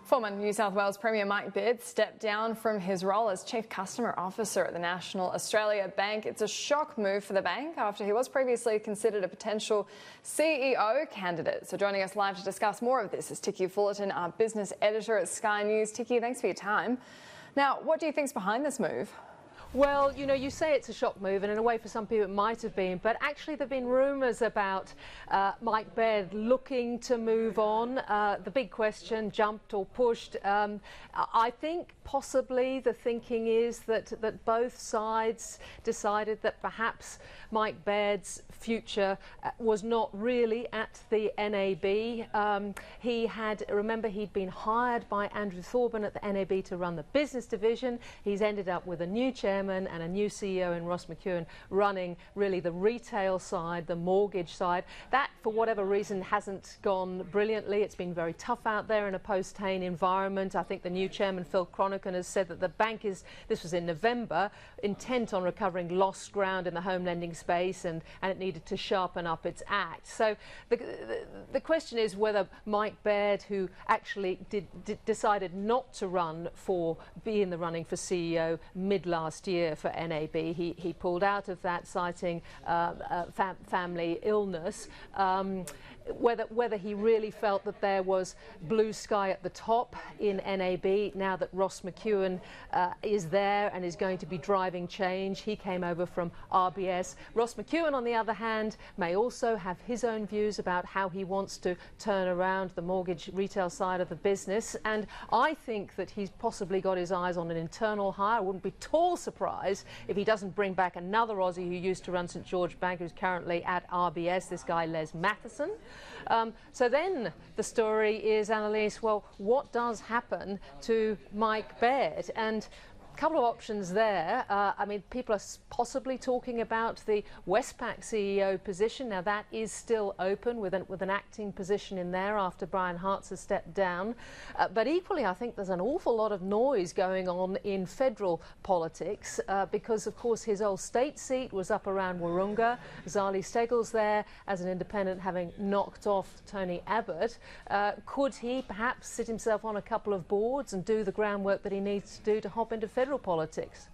Former New South Wales Premier Mike Baird stepped down from his role as Chief Customer Officer at the National Australia Bank. It's a shock move for the bank after he was previously considered a potential CEO candidate. So joining us live to discuss more of this is Ticky Fullerton, our business editor at Sky News. Ticky, thanks for your time. Now, what do you think's behind this move? Well, you know, you say it's a shock move, and in a way for some people it might have been, but actually there have been rumours about Mike Baird looking to move on. The big question, jumped or pushed. I think possibly the thinking is that both sides decided that perhaps Mike Baird's future was not really at the NAB. Remember, he'd been hired by Andrew Thorburn at the NAB to run the business division. He's ended up with a new chairman and a new CEO in Ross McEwen running really the retail side, the mortgage side. That, for whatever reason, hasn't gone brilliantly. It's been very tough out there in a post-Hayne environment. I think the new chairman, Phil Cronican, has said that the bank is, this was in November, intent on recovering lost ground in the home lending space, and it needed to sharpen up its act. So the question is whether Mike Baird, who actually decided not to be in the running for CEO mid-last year for NAB, he pulled out of that, citing family illness. Whether he really felt that there was blue sky at the top in NAB now that Ross McEwen is there and is going to be driving change. He came over from RBS. Ross McEwen, on the other hand, may also have his own views about how he wants to turn around the mortgage retail side of the business, and I think that he's possibly got his eyes on an internal hire. I wouldn't be at all surprised if he doesn't bring back another Aussie who used to run St George Bank, who's currently at RBS, this guy Les Matheson. So then the story is, Annalise, well, what does happen to Mike Baird? And a couple of options there. I mean, people are possibly talking about the Westpac CEO position. Now, that is still open with an acting position in there after Bryan Hartzer stepped down. But equally, I think there's an awful lot of noise going on in federal politics because, of course, his old state seat was up around Wahroonga. Zali Steggall's there as an independent, having knocked off Tony Abbott. Could he perhaps sit himself on a couple of boards and do the groundwork that he needs to do to hop into federal politics?